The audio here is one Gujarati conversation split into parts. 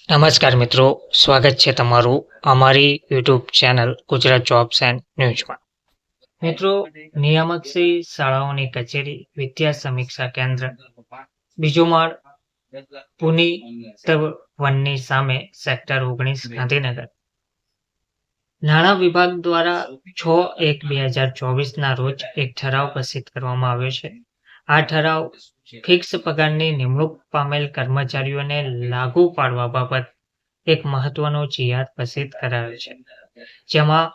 નમસ્કાર મિત્રો, સ્વાગત છે તમારું અમારી YouTube channel Gujarat jobs and ન્યૂઝમાં. મિત્રો, નિયામક શ્રી શાળાઓની કચેરી વિદ્યા સમીક્ષા કેન્દ્ર બીજો માળ પુની વનની સામે સેક્ટર 19 ગાંધીનગર. નાણાં વિભાગ દ્વારા 6/1/2024 ના રોજ એક ઠરાવ પસાર કરવામાં આવ્યો છે. આ ઠરાવ ફિક્સ પગારની નિમણૂક પામેલ કર્મચારીઓને લાગુ પાડવા બાબત એક મહત્વનો જીઆર પસાર કરાયો છે, જેમાં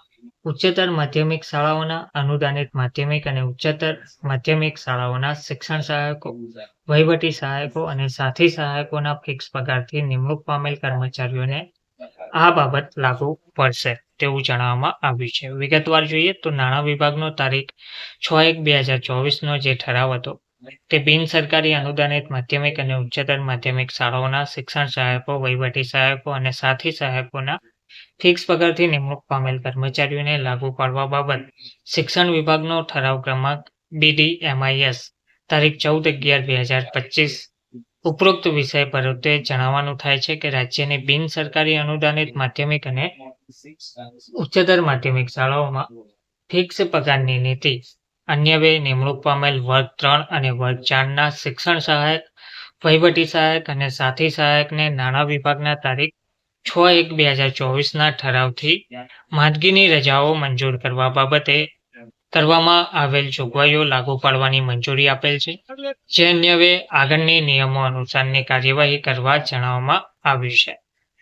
ઉચ્ચતર માધ્યમિક શાળાઓના અનુદાનિત માધ્યમિક અને ઉચ્ચતર માધ્યમિક શાળાઓના શિક્ષણ સહાયકો, વહીવટી સહાયકો અને સાથી સહાયકોના ફિક્સ પગારથી નિમણૂક પામેલ કર્મચારીઓને આ બાબત લાગુ પડશે તેવું જણાવવામાં આવ્યું છે. વિગતવાર જોઈએ તો નાણાં વિભાગનો તારીખ 6/1/2024 જે ઠરાવ હતો તે બિન સરકારી અનુદાનિત માધ્યમિક અને ઉચ્ચતર માધ્યમિક શાળાઓના શિક્ષણ સહાયકો, વહીવટી સહાયકો અને સાથી સહાયકોના ફિક્સ પગારથી નિમણૂક પામેલ કર્મચારીઓને લાગુ પાડવા બાબત શિક્ષણ વિભાગનો ઠરાવ ક્રમાંક BD-MIS તારીખ 14/11/2025 ઉપરોક્ત વિષય પર જણાવવાનું થાય છે કે રાજ્યની બિન સરકારી અનુદાનિત માધ્યમિક અને ઉચ્ચતર માધ્યમિક શાળાઓમાં ફિક્સ પગારની નીતિ અન્યવે નિમણૂક પામેલ વર્ગ 3 અને વર્ગ 4 ના શિક્ષણ સહાયક, વહીવટી સહાયક અને સાથી સહાયકને નાણાં વિભાગના તારીખ 6/1/2024 ના ઠરાવથી માંદગીની રજાઓ મંજૂર કરવા બાબતે કરવામાં આવેલ જોગવાઈઓ લાગુ પાડવાની મંજૂરી આપેલ છે, જે અન્યવે આગળની નિયમો અનુસારની કાર્યવાહી કરવા જણાવવામાં આવ્યું છે.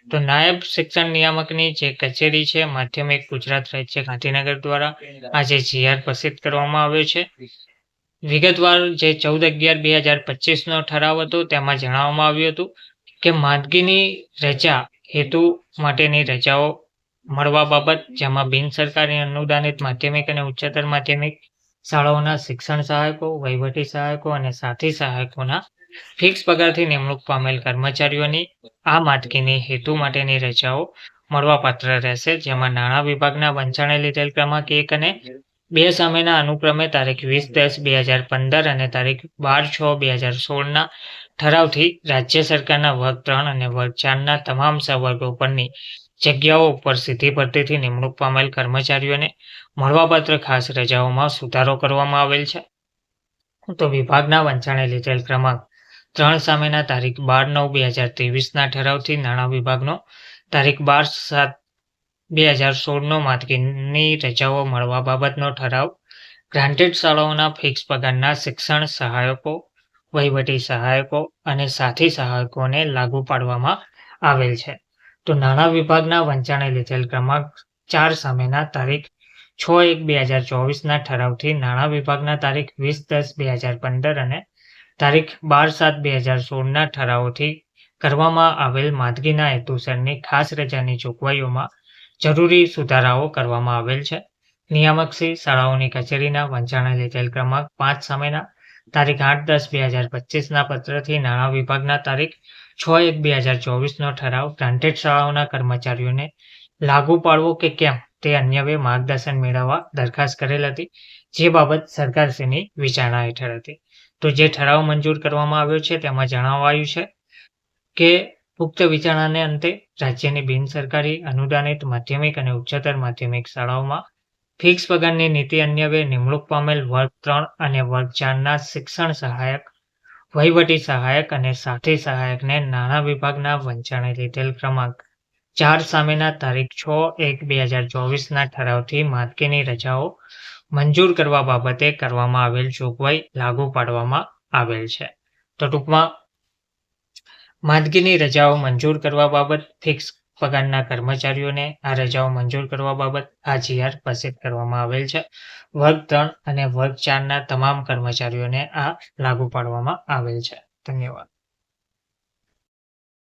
તો નાયબ શિક્ષણ નિયામકની જે કચેરી છે માધ્યમિક ગુજરાત રાજ્ય ગાંધીનગર દ્વારા આજે જીઆર પસાર કરવામાં આવ્યો છે. વિગતવાર જે 14/11/2025 નો ઠરાવ હતો તેમાં જણાવવામાં આવ્યું હતું કે માંદગીની રજા હેતુ માટેની રજાઓ મળવા બાબત, જેમાં બિન સરકારી અનુદાનિત માધ્યમિક અને ઉચ્ચતર માધ્યમિક શાળાઓના શિક્ષણ સહાયકો, વહીવટી સહાયકો અને સાથી સહાયકોના ફિક્સ પગારથી નિમણૂક પામેલ કર્મચારીઓની આ માંદગીની હેતુ માટેની રજાઓ મળવાપાત્ર રહેશે, જેમાં નાણાં વિભાગના વંચાણે લીધેલ ક્રમાંક 1 અને 2 સામેના અનુક્રમે તારીખ 20/10/2015 અને તારીખ 12/6/2016 ના ઠરાવથી રાજ્ય સરકારના વર્ગ 3 અને વર્ગ 4 ના તમામ સંવર્ગો પરની જગ્યાઓ ઉપર સીધી ભરતીથી નિમણૂક પામેલ કર્મચારીઓને મળવાપાત્ર ખાસ રજાઓમાં સુધારો કરવામાં આવેલ છે. તો વિભાગના વંચાણે લીધેલ ક્રમાંક 3 સામેના તારીખ 12/9/2023 ના ઠરાવથી નાણાં વિભાગનો તારીખ 12/7/2016 નો માંદગીની રજાઓ મળવા બાબતનો ઠરાવ ગ્રાન્ટેડ શાળાઓના ફિક્સ પગારના શિક્ષણ સહાયકો, વહીવટી સહાયકો અને સાથી સહાયકોને લાગુ પાડવામાં આવેલ છે. તો નાણાં વિભાગના વંચાણે લીધેલ ક્રમાંક 4 સામેના તારીખ 6/1/2024 ના ઠરાવથી નાણાં વિભાગના તારીખ 20/10/2015 અને તારીખ 12/7/2016 ના ઠરાવોથી કરવામાં આવેલ માંદગીના હેતુસરની ખાસ રજાની જોગવાઈઓમાં જરૂરી સુધારાઓ કરવામાં આવેલ છે. નિયામક શ્રી શાળાઓની કચેરીના વંચાણે લીધેલ ક્રમાંક 5 સામેના તારીખ 8/10/2025 ના પત્રથી નાણાં વિભાગના તારીખ 6/1/2024 નો ઠરાવ ગ્રાન્ટેડ શાળાઓના કર્મચારીઓને લાગુ પાડવો કે કેમ તે અન્યવે માર્ગદર્શન મેળવવા દરખાસ્ત કરેલ હતી, જે બાબત સરકારશ્રીની વિચારણા હેઠળ હતી. તો જે ઠરાવ મંજૂર કરવામાં આવ્યો છે તેમાં જણાવાયું છે કે ઉક્ત વિચારણાને અંતે રાજ્યની બિન સરકારી અનુદાનિત માધ્યમિક અને ઉચ્ચતર માધ્યમિક શાળાઓમાં ફિક્સ પગારની નીતિ અન્યવે નિમણૂક પામેલ વર્ગ 3 અને વર્ગ 4 ના શિક્ષણ સહાયક, વહીવટી સહાયક અને સાથી સહાયકને નાણાં વિભાગના વંચાણે લીધેલ ક્રમાંક 4 સામેના તારીખ 6/1/2024 ના ઠરાવથી માંદગીની રજાઓ મંજૂર કરવા બાબતે કરવામાં આવેલ જોગવાઈ લાગુ પાડવામાં આવેલ છે. તો ટૂંકમાં માંદગીની રજાઓ મંજૂર કરવા બાબત ફિક્સ પગારના કર્મચારીઓને આ રજાઓ મંજૂર કરવા બાબત આ જીઆર પસાર કરવામાં આવેલ છે. વર્ગ 3 અને વર્ગ 4 ના તમામ કર્મચારીઓને આ લાગુ પાડવામાં આવેલ છે. ધન્યવાદ.